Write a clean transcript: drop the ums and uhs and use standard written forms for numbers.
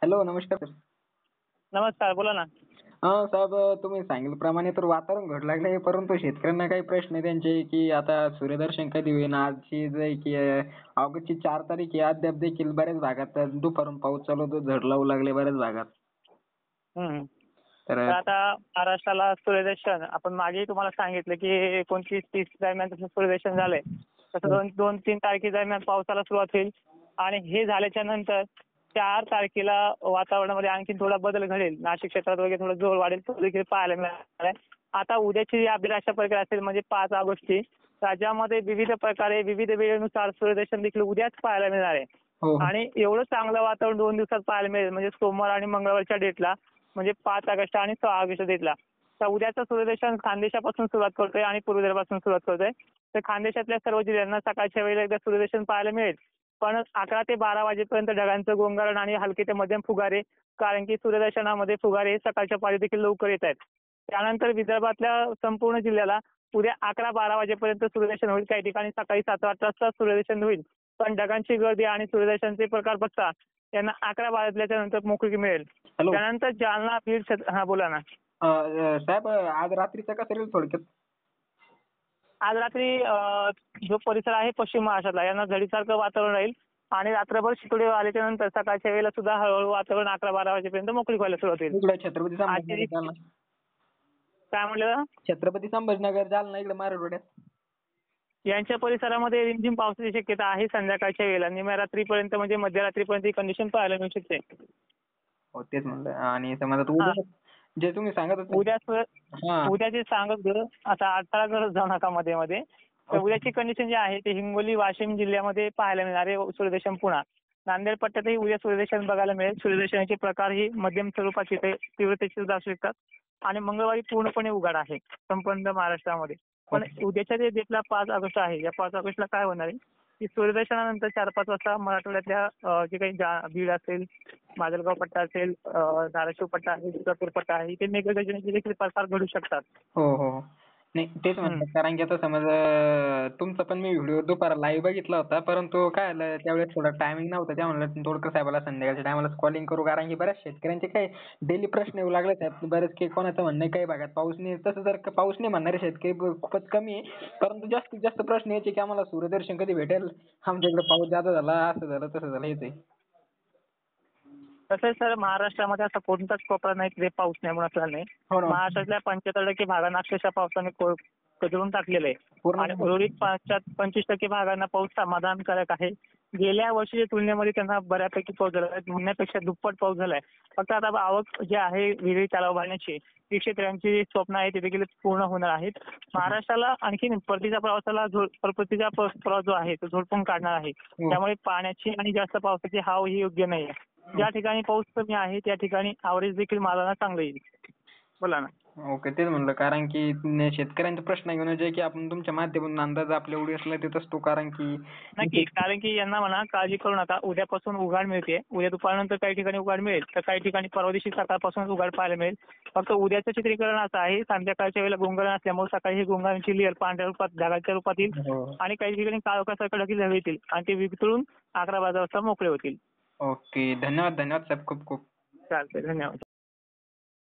Hello, नमस्कार sir. नमस्कार, बोला ना. साहेब, तुम्ही सांगितल्याप्रमाणे तर वातावरण घडू लागले, परंतु शेतकऱ्यांना काही प्रश्न आहे त्यांचे, की आता सूर्यदर्शन कधी होईल? आजची जे आहे की ऑगस्टची 4 तारीख आहे, अद्याप देखील बऱ्याच भागात दुपारून पाऊस चालू होतो, झड लावू लागले बऱ्याच भागात. हं. तर तर आता महाराष्ट्राला सूर्यदर्शन आपण मागेही तुम्हाला सांगितलं, की 29-30 दरम्यान तसं सूर्यदर्शन झालंय. तसं 2-3 तारखेदरम्यान पावसाला सुरुवात होईल आणि हे झाल्याच्या नंतर 4 तारखेला वातावरणामध्ये आणखीन थोडा बदल घडेल. नाशिक क्षेत्रात वगैरे थोडं जोर वाढेल, तो देखील पाहायला मिळणार आहे. आता उद्याची जी अपडेट अशा प्रकारे असेल म्हणजे 5 ऑगस्टची राज्यामध्ये विविध प्रकारे विविध वेळेनुसार सूर्यदर्शन देखील उद्याच पाहायला मिळणार आहे. हो, हो. आणि एवढं चांगलं वातावरण 2 दिवसात पाहायला मिळेल म्हणजे सोमवार आणि मंगळवारच्या डेटला म्हणजे 5 ऑगस्ट आणि 6 ऑगस्ट डेटला. तर उद्याचं सूर्यदर्शन खानदेशापासून सुरुवात करतोय आणि पूर्व विदर्भापासून सुरुवात करतोय. तर खानदेशातल्या सर्व जिल्ह्यांना सकाळच्या वेळेला एकदा सूर्यदर्शन पाहायला मिळेल. पण 11 ते 12 वाजेपर्यंत ढगांचं गोंगारण आणि हलके ते मध्यम फुगारे, कारण की सूर्यदर्शनामध्ये फुगारे सकाळच्या पाळी देखील लवकर येत आहेत. त्यानंतर विदर्भातल्या संपूर्ण जिल्ह्याला उद्या 11-12 वाजेपर्यंत सूर्यदर्शन होईल. काही ठिकाणी सकाळी 7-8 वाजता सूर्यदर्शन होईल. पण ढगांची गर्दी आणि सूर्यदर्शनचे प्रकार बघता त्यांना 11 वाजल्याच्या नंतर मोकळीक मिळेल. हॅलो. त्यानंतर जालना, बीड हां, बोला ना. साहेब, आज रात्रीचं कसं राहील थोडक्यात? आज रात्री जो परिसर आहे पश्चिम महाराष्ट्रातला यांना झडीसारखं वातावरण राहील आणि रात्रभर शितोडे आल्याच्या नंतर सकाळच्या वेळेला सुद्धा हळूहळू वातावरण 11-12 वाजेपर्यंत मोकळीक व्हायला सुरुवात होईल. इकडे छत्रपती आजची संभाजीनगर, जालना. काय म्हणलं? छत्रपती संभाजीनगर, जालना इकडे मराठवाड्यात. यांच्या परिसरामध्ये रिमझिम पावसाची शक्यता आहे संध्याकाळच्या वेळेला. निम्या रात्रीपर्यंत म्हणजे मध्यरात्रीपर्यंत ही कंडिशन पाहायला मिळू शकते. हो, तेच म्हणलं. आणि समजा आता हां. उद्या जे तुम्ही सांगत होते. उद्या हां. उद्याचे सांगत गेलो आता अडथळा करत जाऊ नका मध्ये मध्ये. तर उद्याची कंडिशन जी आहे ते हिंगोली, वाशिम जिल्ह्यामध्ये पाहायला मिळणार आहे सूर्यदर्शन पुन्हा. नांदेड पट्ट्यातही उद्या सूर्यदर्शन बघायला मिळेल. सूर्यदर्शनाचे प्रकार ही मध्यम स्वरूपाचे ते तीव्रतेचे सुद्धा असू शकतात. आणि मंगळवारी पूर्णपणे उघाड आहे संपूर्ण महाराष्ट्रामध्ये. पण उद्याच्या जे डेटला 5 ऑगस्ट आहे, या 5 ऑगस्टला काय होणार आहे की सूर्यदर्शनानंतर 4-5 वाजता मराठवाड्यातल्या जे काही बीड असेल, माजलगाव पट्टा असेल, धाराशिव पट्टा आहे, तुळजापूर पट्टा आहे, इथे मेघगर्जनेचे देखील प्रकार घडू शकतात. हो, हो, हो. नाही, तेच हं. म्हणलं, कारण की आता समज तुमचा पण मी व्हिडिओ दुपारी लाईव्ह बघितला होता, परंतु काय झालं त्यावेळेस थोडा टायमिंग नव्हता. त्या म्हणलं तोडकर साहेबाला संध्याकाळच्या टायमाला कॉलिंग करू, कारण की बऱ्याच शेतकऱ्यांचे काय डेली प्रश्न येऊ लागले आहेत. बरेच काही कोणाचं म्हणणं आहे काही भागात पाऊस नाही. तसं जर का पाऊस नाही म्हणणारे शेतकरी खूपच कमी आहे. परंतु जास्तीत जास्त प्रश्न याचे की आम्हाला सूर्यदर्शन कधी भेटेल? आमच्या इकडे पाऊस जादा झाला, असं झालं, तसं झालं, हेच आहे. तसं सर महाराष्ट्रामध्ये असा कोणताच कोपरा नाही तिथे पाऊस नाही म्हणून असला नाही. हो ना. महाराष्ट्रातल्या 75% भागांना अक्षरशः पावसाने कचरून टाकलेलं आहे. पूर्ण. आणि उर्वरित 25% भागांना पाऊस समाधानकारक आहे. गेल्या वर्षीच्या तुलनेमध्ये त्यांना बऱ्यापैकी पाऊस झाला आहे. म्हणण्यापेक्षा दुप्पट पाऊस झालाय. फक्त आता आवक जी आहे विहिरी तलाव भरण्याची, ती शेतकऱ्यांची स्वप्न आहे ते देखील पूर्ण होणार आहेत. महाराष्ट्राला आणखी परतीच्या प्रवास जो आहे तो झोडपून काढणार आहे. त्यामुळे पाण्याची आणि जास्त पावसाची हाव ही योग्य नाही आहे. ज्या ठिकाणी पाऊस कमी आहे त्या ठिकाणी ॲव्हरेज देखील मालाला चांगलं येईल. बोला ना. ओके, तेच म्हणलं, कारण की शेतकऱ्यांचा प्रश्न घेऊन जे की आपण तुमच्या माध्यमातून अंदाज आपल्या एवढी देत असतो, कारण की नक्की. कारण की यांना म्हणा काळजी करू नका. उद्यापासून उघाड मिळते. उद्या दुपारनंतर काही ठिकाणी उघाड मिळेल, तर काही ठिकाणी परवा दिवशी सकाळपासूनच उघाड पाहायला मिळेल. फक्त उद्याचं चित्रीकरण असं आहे संध्याकाळच्या वेळेला गोंगारण असल्यामुळे सकाळी ही गोंगारांची लेअर पांढऱ्या रूपात ढगाच्या रूपात येईल हो. आणि काही ठिकाणी काळोखासारखं देखील येतील आणि ते वितळून 11-12 वाजता मोकळे होतील. ओके, धन्यवाद, धन्यवाद साहेब, खूप खूप. चालतंय. धन्यवाद.